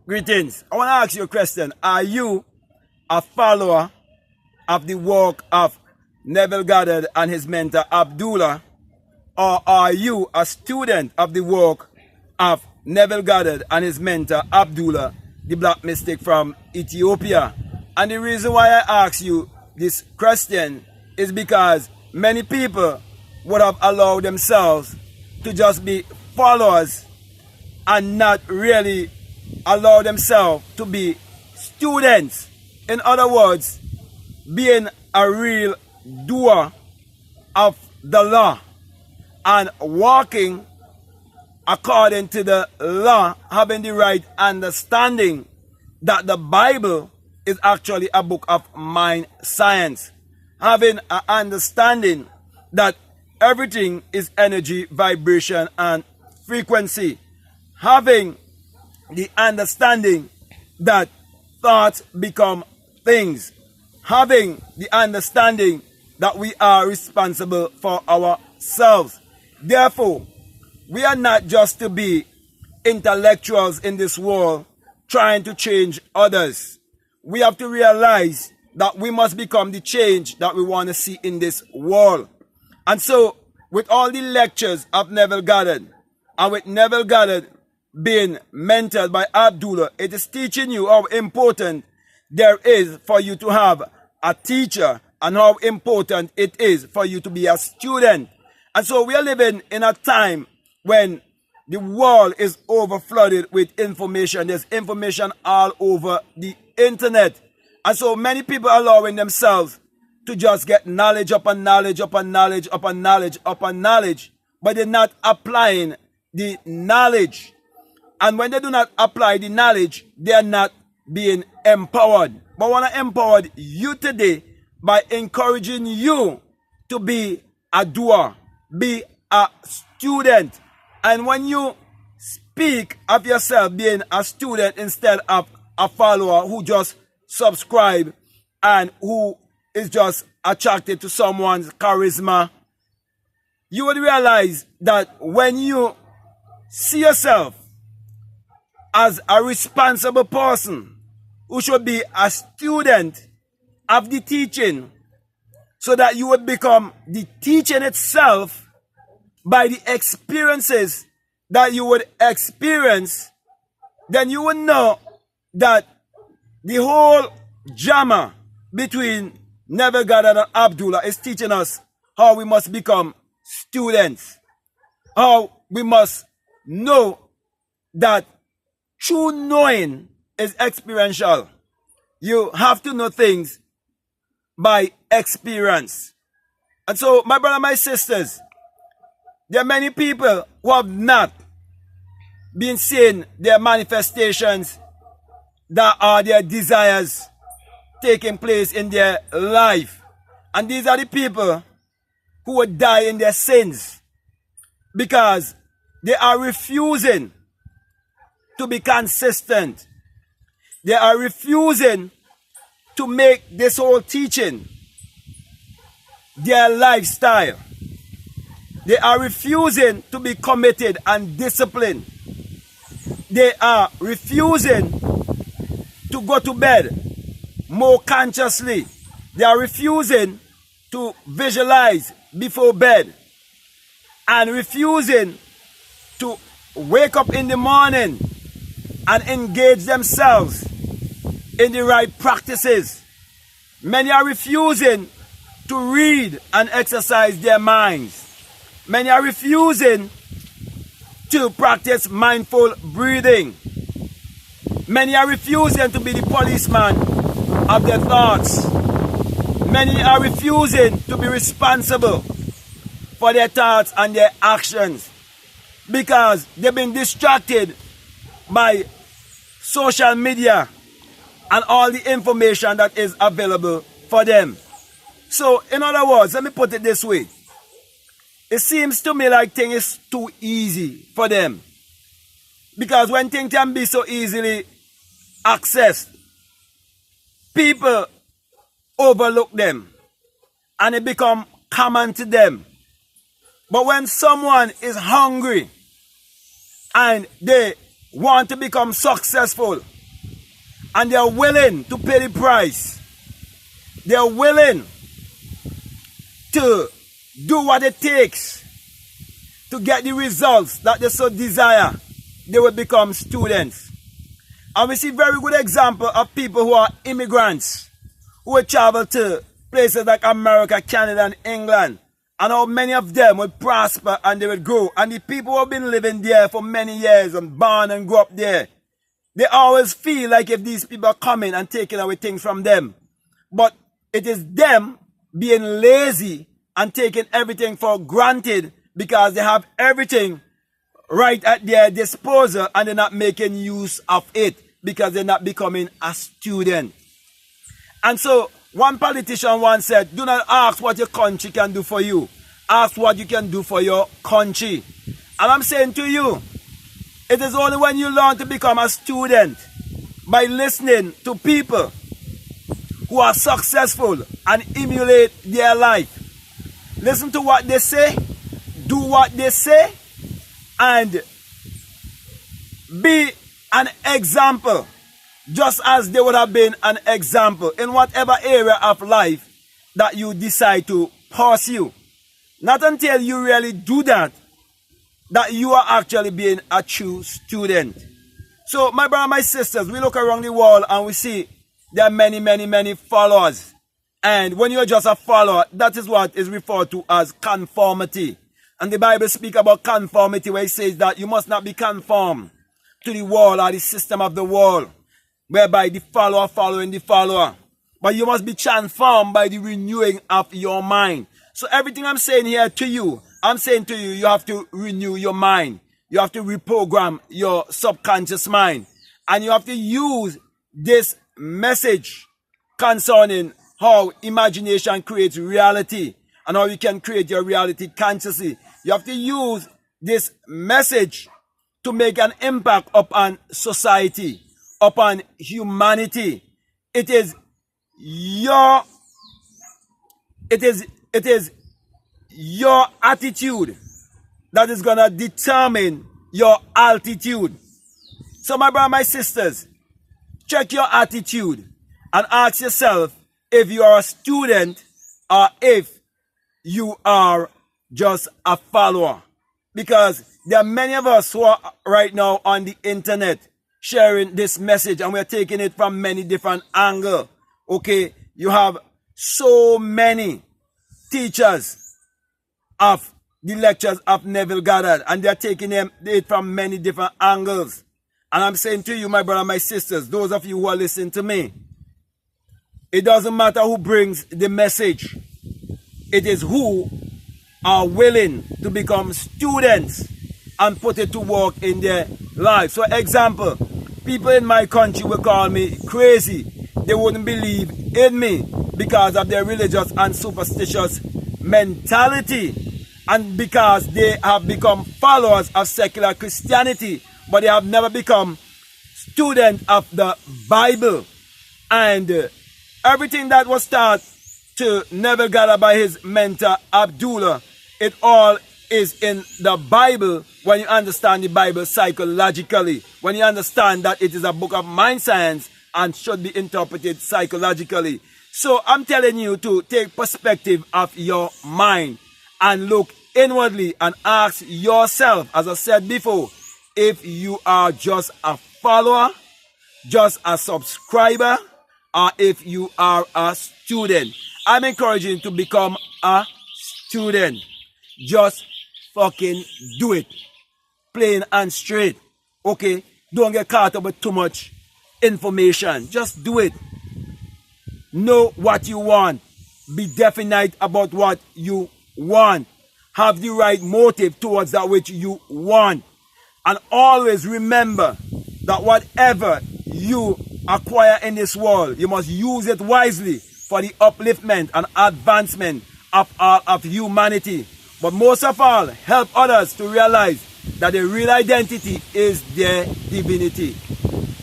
Greetings. I want to ask you a question. Are you a follower of the work of Neville Goddard and his mentor Abdullah, or are you a student of the work of Neville Goddard and his mentor Abdullah, the black mystic from Ethiopia? And the reason why I ask you this question is because many people would have allowed themselves to just be followers and not really allow themselves to be students. In other words, being a real doer of the law and walking according to the law, having the right understanding that the Bible is actually a book of mind science, having an understanding that everything is energy, vibration, and frequency, having the understanding that thoughts become things, having the understanding that we are responsible for ourselves. Therefore, we are not just to be intellectuals in this world trying to change others. We have to realize that we must become the change that we want to see in this world. And so, with all the lectures of Neville Goddard, and with Neville Goddard being mentored by Abdullah, it is teaching you how important there is for you to have a teacher and how important it is for you to be a student. And so we are living in a time when the world is overflooded with information. There's information all over the internet. And so many people are allowing themselves to just get knowledge upon knowledge upon knowledge upon knowledge upon knowledge, but they're not applying the knowledge. And when they do not apply the knowledge, they are not being empowered. But I want to empower you today by encouraging you to be a doer, be a student. And when you speak of yourself being a student instead of a follower who just subscribe and who is just attracted to someone's charisma, you would realize that when you see yourself as a responsible person who should be a student of the teaching, so that you would become the teaching itself by the experiences that you would experience, then you would know that the whole drama between Neville Goddard and Abdullah is teaching us how we must become students, how we must know that true knowing is experiential. You have to know things by experience. And so, my brother, my sisters, there are many people who have not been seeing their manifestations that are their desires taking place in their life. And these are the people who would die in their sins because they are refusing to be consistent. They are refusing to make this whole teaching their lifestyle. They are refusing to be committed and disciplined. They are refusing to go to bed more consciously. They are refusing to visualize before bed and refusing to wake up in the morning and engage themselves in the right practices. Many are refusing to read and exercise their minds. Many are refusing to practice mindful breathing. Many are refusing to be the policeman of their thoughts. Many are refusing to be responsible for their thoughts and their actions because they've been distracted by social media and all the information that is available for them. So, in other words, let me put it this way. It seems to me like things is too easy for them. Because when things can be so easily accessed, people overlook them and it becomes common to them. But when someone is hungry and they want to become successful And they are willing to pay the price. They are willing to do what it takes to get the results that they so desire. They will become students. And we see very good example of people who are immigrants, who will travel to places like America, Canada, and England. And how many of them will prosper and they will grow. And the people who have been living there for many years and born and grew up there, they always feel like if these people are coming and taking away things from them. But it is them being lazy and taking everything for granted because they have everything right at their disposal and they're not making use of it because they're not becoming a student. And so one politician once said, do not ask what your country can do for you. Ask what you can do for your country. And I'm saying to you, it is only when you learn to become a student by listening to people who are successful and emulate their life. Listen to what they say, do what they say, and be an example, just as they would have been an example in whatever area of life that you decide to pursue. Not until you really do that, that you are actually being a true student. So my brother, my sisters, we look around the world and we see there are many, many, many followers. And when you're just a follower, that is what is referred to as conformity. And the Bible speaks about conformity where it says that you must not be conformed to the world or the system of the world, whereby the follower following the follower. But you must be transformed by the renewing of your mind. So everything I'm saying here to you, I'm saying to you, you have to renew your mind. You have to reprogram your subconscious mind. And you have to use this message concerning how imagination creates reality and how you can create your reality consciously. You have to use this message to make an impact upon society, upon humanity. It is your attitude that is going to determine your altitude. So my brother, my sisters, check your attitude and ask yourself if you are a student or if you are just a follower. Because there are many of us who are right now on the internet sharing this message and we're taking it from many different angles. Okay, you have so many teachers of the lectures of Neville Goddard and they're taking it from many different angles. And I'm saying to you, my brother, my sisters, those of you who are listening to me, it doesn't matter who brings the message. It is who are willing to become students and put it to work in their life. So example, people in my country will call me crazy. They wouldn't believe in me because of their religious and superstitious mentality and because they have become followers of secular Christianity, but they have never become students of the Bible. And everything that was taught to Neville Goddard by his mentor Abdullah, it all is in the Bible when you understand the Bible psychologically, when you understand that it is a book of mind science and should be interpreted psychologically. So I'm telling you to take perspective of your mind and look inwardly and ask yourself, as I said before, if you are just a follower, just a subscriber, or if you are a student. I'm encouraging you to become a student. Just fucking do it. Plain and straight. Okay? Don't get caught up with too much information. Just do it. Know what you want. Be definite about what you want. Have the right motive towards that which you want. And always remember that whatever you acquire in this world, you must use it wisely for the upliftment and advancement of all of humanity. But most of all, help others to realize that the real identity is their divinity.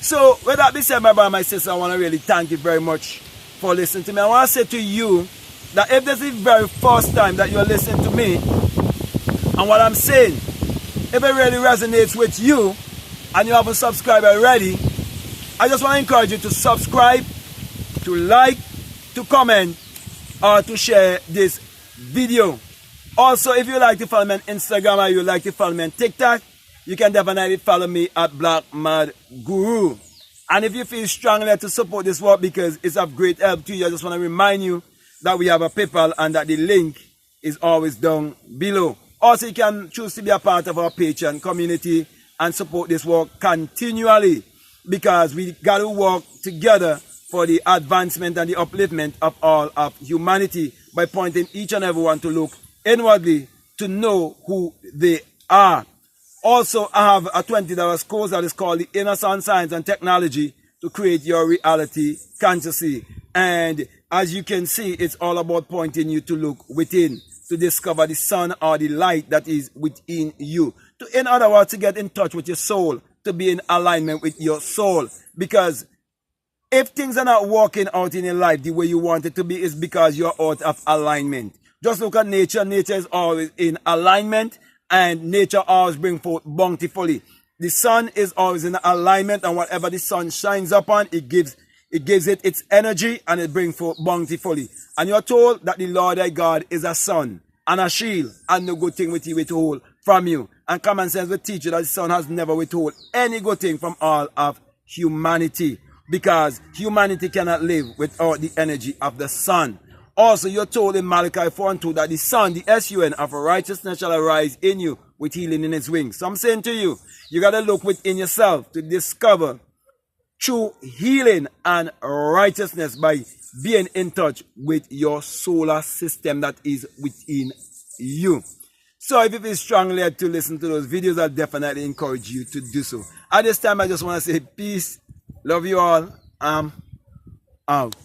So, with that being said, my brother, my sister, I want to really thank you very much for listening to me. I want to say to you that if this is the very first time that you're listening to me, and what I'm saying, if it really resonates with you, and you haven't subscribed already, I just want to encourage you to subscribe, to like, to comment, or to share this video. Also, if you like to follow me on Instagram or you like to follow me on TikTok, you can definitely follow me at Black Mad Guru. And if you feel strongly to support this work because it's of great help to you, I just want to remind you that we have a PayPal and that the link is always down below. Also, you can choose to be a part of our Patreon community and support this work continually, because we got to work together for the advancement and the upliftment of all of humanity by pointing each and everyone to look inwardly to know who they are. Also, I have a $20 course that is called the Inner Sun Science and Technology to create your reality consciously. And as you can see, it's all about pointing you to look within, to discover the sun or the light that is within you. In other words, to get in touch with your soul, to be in alignment with your soul. Because if things are not working out in your life the way you want it to be, it's because you're out of alignment. Just look at nature. Nature is always in alignment, and nature always brings forth bountifully. The sun is always in alignment, and whatever the sun shines upon, it gives it its energy, and it brings forth bountifully. And you're told that the Lord thy God is a sun and a shield, and no good thing will he withhold from you. And common sense will teach you that the sun has never withhold any good thing from all of humanity, because humanity cannot live without the energy of the sun. Also, you're told in Malachi 4:2 that the sun, the S-U-N, of righteousness shall arise in you with healing in its wings. So I'm saying to you, you got to look within yourself to discover true healing and righteousness by being in touch with your solar system that is within you. So if you feel strongly to listen to those videos, I definitely encourage you to do so. At this time, I just want to say peace. Love you all. I'm out.